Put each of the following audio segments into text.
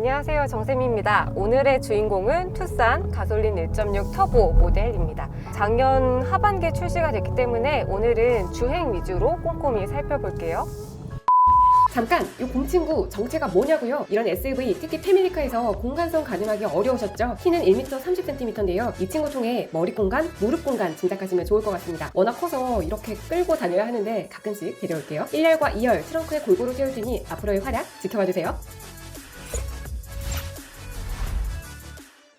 안녕하세요, 정쌤입니다. 오늘의 주인공은 투싼 가솔린 1.6 터보 모델입니다. 작년 하반기에 출시가 됐기 때문에 오늘은 주행 위주로 꼼꼼히 살펴볼게요. 잠깐! 이 곰친구 정체가 뭐냐고요? 이런 SUV, 특히 패밀리카에서 공간성 가늠하기 어려우셨죠? 키는 1m 30cm인데요. 이 친구 통해 머리 공간, 무릎 공간 짐작하시면 좋을 것 같습니다. 워낙 커서 이렇게 끌고 다녀야 하는데 가끔씩 데려올게요. 1열과 2열 트렁크에 골고루 채울 테니 앞으로의 활약 지켜봐주세요.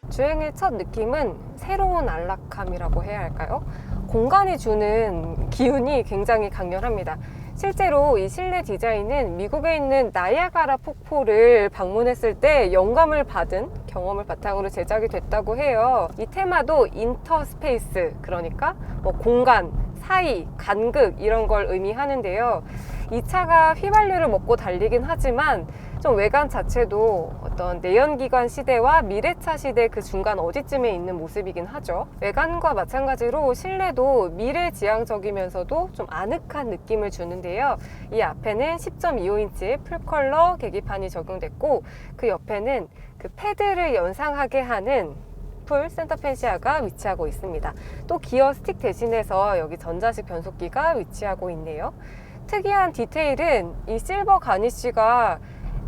주행의 첫 느낌은 새로운 안락함이라고 해야 할까요? 공간이 주는 기운이 굉장히 강렬합니다. 실제로 이 실내 디자인은 미국에 있는 나이아가라 폭포를 방문했을 때 영감을 받은 경험을 바탕으로 제작이 됐다고 해요. 이 테마도 인터스페이스, 그러니까 공간, 사이, 간극 이런 걸 의미하는데요. 이 차가 휘발유를 먹고 달리긴 하지만 좀 외관 자체도 어떤 내연기관 시대와 미래차 시대 그 중간 어디쯤에 있는 모습이긴 하죠. 외관과 마찬가지로 실내도 미래지향적이면서도 좀 아늑한 느낌을 주는데요. 이 앞에는 10.25인치의 풀컬러 계기판이 적용됐고 그 옆에는 그 패드를 연상하게 하는 풀 센터 펜시아가 위치하고 있습니다. 또 기어 스틱 대신해서 여기 전자식 변속기가 위치하고 있네요. 특이한 디테일은 이 실버 가니쉬가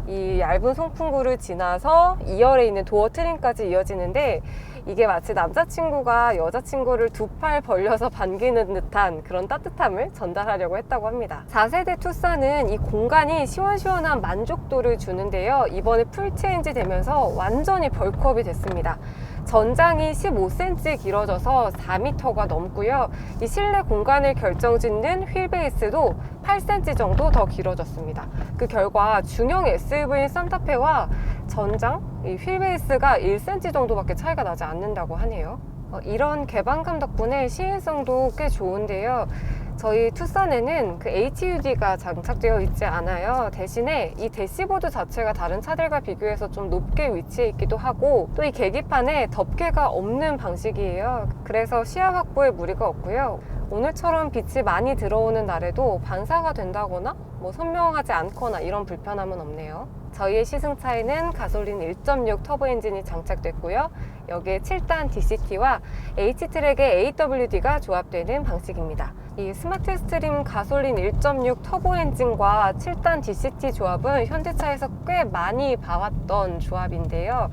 이 얇은 송풍구를 지나서 2열에 있는 도어 트림까지 이어지는데 이게 마치 남자친구가 여자친구를 두 팔 벌려서 반기는 듯한 그런 따뜻함을 전달하려고 했다고 합니다. 4세대 투싼은 이 공간이 시원시원한 만족도를 주는데요. 이번에 풀체인지 되면서 완전히 벌크업이 됐습니다. 전장이 15cm 길어져서 4m가 넘고요. 이 실내 공간을 결정짓는 휠베이스도 8cm 정도 더 길어졌습니다. 그 결과 중형 SUV인 산타페와 전장, 이 휠베이스가 1cm 정도밖에 차이가 나지 않는다고 하네요. 이런 개방감 덕분에 시인성도 꽤 좋은데요. 저희 투싼에는 그 HUD가 장착되어 있지 않아요. 대신에 이 대시보드 자체가 다른 차들과 비교해서 좀 높게 위치해 있기도 하고 또 이 계기판에 덮개가 없는 방식이에요. 그래서 시야 확보에 무리가 없고요. 오늘처럼 빛이 많이 들어오는 날에도 반사가 된다거나 선명하지 않거나 이런 불편함은 없네요. 저희의 시승차에는 가솔린 1.6 터보 엔진이 장착됐고요. 여기에 7단 DCT와 H트랙의 AWD가 조합되는 방식입니다. 이 스마트 스트림 가솔린 1.6 터보 엔진과 7단 DCT 조합은 현대차에서 꽤 많이 봐왔던 조합인데요.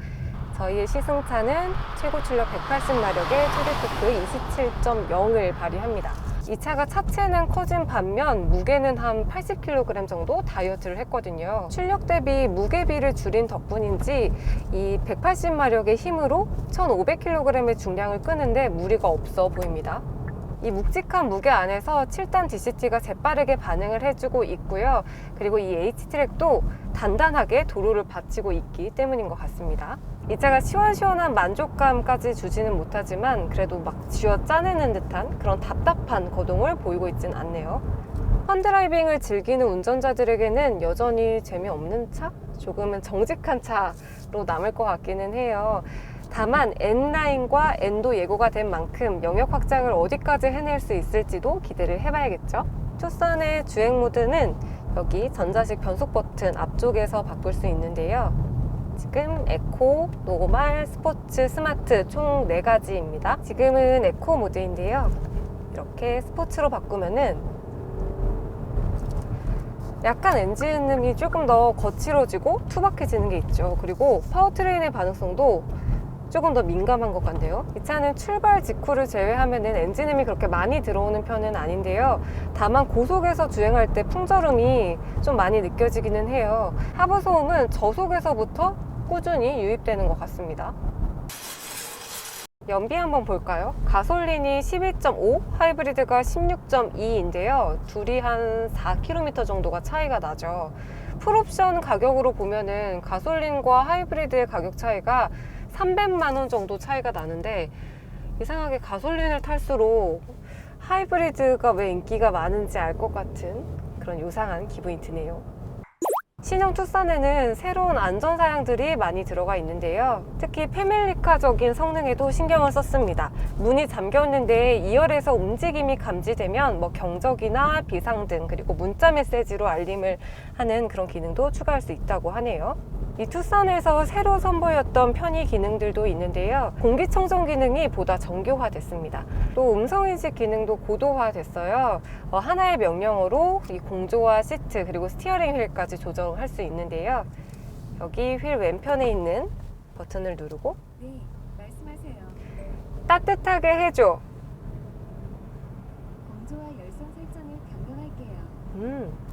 저희의 시승차는 최고 출력 180마력의 최대 토크 27.0을 발휘합니다. 이 차가 차체는 커진 반면 무게는 한 80kg 정도 다이어트를 했거든요. 출력 대비 무게비를 줄인 덕분인지 이 180마력의 힘으로 1500kg의 중량을 끄는데 무리가 없어 보입니다. 이 묵직한 무게 안에서 7단 DCT가 재빠르게 반응을 해주고 있고요. 그리고 이 H트랙도 단단하게 도로를 받치고 있기 때문인 것 같습니다. 이 차가 시원시원한 만족감까지 주지는 못하지만 그래도 막 쥐어 짜내는 듯한 그런 답답한 거동을 보이고 있진 않네요. 펀드라이빙을 즐기는 운전자들에게는 여전히 재미없는 차? 조금은 정직한 차로 남을 것 같기는 해요. 다만 N라인과 N도 예고가 된 만큼 영역 확장을 어디까지 해낼 수 있을지도 기대를 해봐야겠죠. 투싼의 주행 모드는 여기 전자식 변속 버튼 앞쪽에서 바꿀 수 있는데요. 지금 에코, 노멀, 스포츠, 스마트 총 4가지입니다. 지금은 에코 모드인데요. 이렇게 스포츠로 바꾸면은 약간 엔진음이 조금 더 거칠어지고 투박해지는 게 있죠. 그리고 파워트레인의 반응성도 조금 더 민감한 것 같네요. 이 차는 출발 직후를 제외하면 엔진음이 그렇게 많이 들어오는 편은 아닌데요. 다만 고속에서 주행할 때 풍절음이 좀 많이 느껴지기는 해요. 하부 소음은 저속에서부터 꾸준히 유입되는 것 같습니다. 연비 한번 볼까요? 가솔린이 12.5, 하이브리드가 16.2인데요. 둘이 한 4km 정도가 차이가 나죠. 풀옵션 가격으로 보면은 가솔린과 하이브리드의 가격 차이가 300만 원 정도 차이가 나는데 이상하게 가솔린을 탈수록 하이브리드가 왜 인기가 많은지 알 것 같은 그런 요상한 기분이 드네요. 신형 투싼에는 새로운 안전사양들이 많이 들어가 있는데요. 특히 패밀리카적인 성능에도 신경을 썼습니다. 문이 잠겼는데 2열에서 움직임이 감지되면 경적이나 비상등 그리고 문자 메시지로 알림을 하는 그런 기능도 추가할 수 있다고 하네요. 이 투싼에서 새로 선보였던 편의 기능들도 있는데요. 공기청정 기능이 보다 정교화됐습니다. 또 음성인식 기능도 고도화됐어요. 하나의 명령어로 이 공조와 시트 그리고 스티어링 휠까지 조정할 수 있는데요. 여기 휠 왼편에 있는 버튼을 누르고 네, 말씀하세요. 따뜻하게 해줘. 공조와 열선 설정을 변경할게요.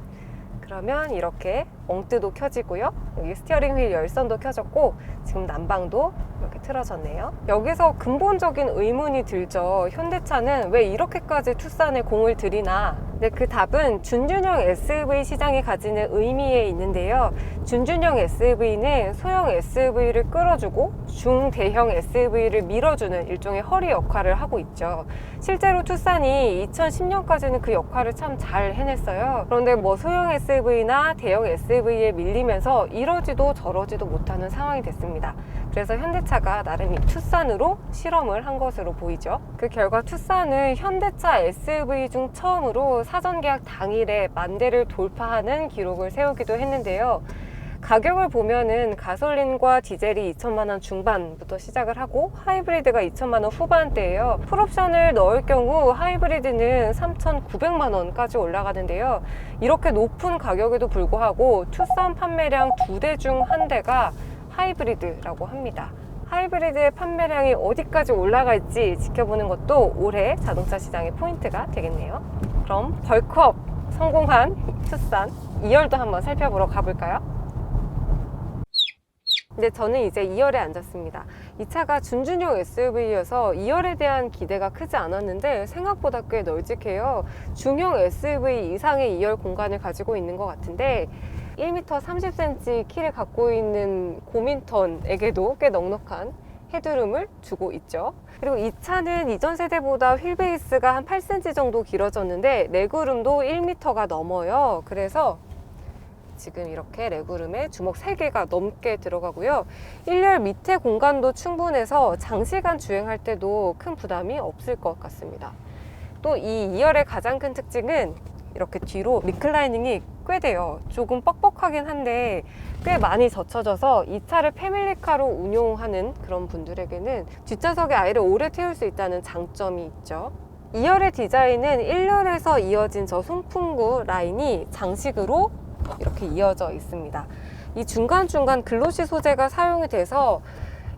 그러면 이렇게 엉뜨도 켜지고요. 여기 스티어링 휠 열선도 켜졌고 지금 난방도 이렇게 틀어졌네요. 여기서 근본적인 의문이 들죠. 현대차는 왜 이렇게까지 투싼에 공을 들이나? 네, 그 답은 준준형 SUV 시장이 가지는 의미에 있는데요. 준준형 SUV는 소형 SUV를 끌어주고 중대형 SUV를 밀어주는 일종의 허리 역할을 하고 있죠. 실제로 투싼이 2010년까지는 그 역할을 참 잘 해냈어요. 그런데 뭐 소형 SUV나 대형 SUV에 밀리면서 이러지도 저러지도 못하는 상황이 됐습니다. 그래서 현대차가 나름 이 투싼으로 실험을 한 것으로 보이죠. 그 결과 투싼은 현대차 SUV 중 처음으로 사전 계약 당일에 10,000대를 돌파하는 기록을 세우기도 했는데요. 가격을 보면은 가솔린과 디젤이 2천만 원 중반부터 시작을 하고 하이브리드가 2천만 원 후반대예요. 풀옵션을 넣을 경우 하이브리드는 3,900만 원까지 올라가는데요. 이렇게 높은 가격에도 불구하고 투싼 판매량 2대 중 1대가 하이브리드라고 합니다. 하이브리드의 판매량이 어디까지 올라갈지 지켜보는 것도 올해 자동차 시장의 포인트가 되겠네요. 그럼 벌크업 성공한 투싼 2열도 한번 살펴보러 가볼까요? 근데 저는 이제 2열에 앉았습니다. 이 차가 준준형 SUV여서 2열에 대한 기대가 크지 않았는데 생각보다 꽤 널찍해요. 중형 SUV 이상의 2열 공간을 가지고 있는 것 같은데 1m 30cm 키를 갖고 있는 고민턴에게도 꽤 넉넉한 헤드룸을 주고 있죠. 그리고 이 차는 이전 세대보다 휠 베이스가 한 8cm 정도 길어졌는데 레그룸도 1m가 넘어요. 그래서 지금 이렇게 레그룸에 주먹 3개가 넘게 들어가고요. 1열 밑에 공간도 충분해서 장시간 주행할 때도 큰 부담이 없을 것 같습니다. 또 이 2열의 가장 큰 특징은 이렇게 뒤로 리클라이닝이 꽤 돼요. 조금 뻑뻑하긴 한데 꽤 많이 젖혀져서 이 차를 패밀리카로 운용하는 그런 분들에게는 뒷좌석에 아이를 오래 태울 수 있다는 장점이 있죠. 2열의 디자인은 1열에서 이어진 저 송풍구 라인이 장식으로 이렇게 이어져 있습니다. 이 중간중간 글로시 소재가 사용이 돼서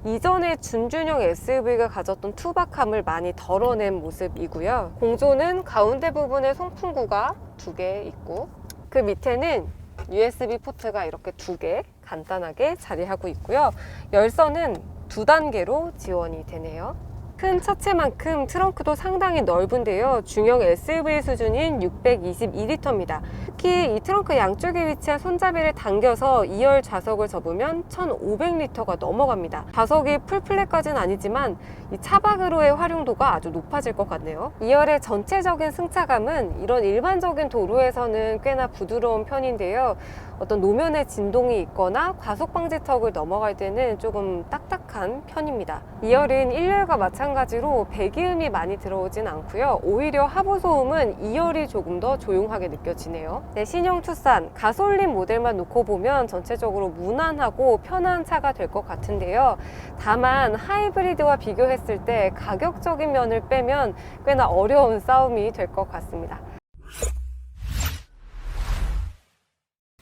이전에 준준형 SUV가 가졌던 투박함을 많이 덜어낸 모습이고요. 공조는 가운데 부분에 송풍구가 2개 있고 그 밑에는 USB 포트가 이렇게 2개 간단하게 자리하고 있고요. 열선은 2단계로 지원이 되네요. 큰 차체만큼 트렁크도 상당히 넓은데요. 중형 SUV 수준인 622리터입니다. 특히 이 트렁크 양쪽에 위치한 손잡이를 당겨서 2열 좌석을 접으면 1,500리터가 넘어갑니다. 좌석이 풀플랫까지는 아니지만 이 차박으로의 활용도가 아주 높아질 것 같네요. 2열의 전체적인 승차감은 이런 일반적인 도로에서는 꽤나 부드러운 편인데요. 어떤 노면에 진동이 있거나 과속 방지턱을 넘어갈 때는 조금 딱딱한 편입니다. 2열은 1열과 마찬가지로 배기음이 많이 들어오진 않고요. 오히려 하부 소음은 2열이 조금 더 조용하게 느껴지네요. 네, 신형 투싼 가솔린 모델만 놓고 보면 전체적으로 무난하고 편한 차가 될 것 같은데요. 다만 하이브리드와 비교했을 때 가격적인 면을 빼면 꽤나 어려운 싸움이 될 것 같습니다.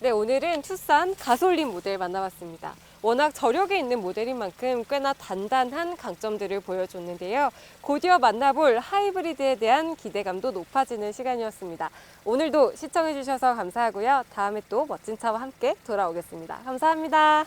네, 오늘은 투싼 가솔린 모델 만나봤습니다. 워낙 저력이 있는 모델인 만큼 꽤나 단단한 강점들을 보여줬는데요. 곧이어 만나볼 하이브리드에 대한 기대감도 높아지는 시간이었습니다. 오늘도 시청해주셔서 감사하고요. 다음에 또 멋진 차와 함께 돌아오겠습니다. 감사합니다.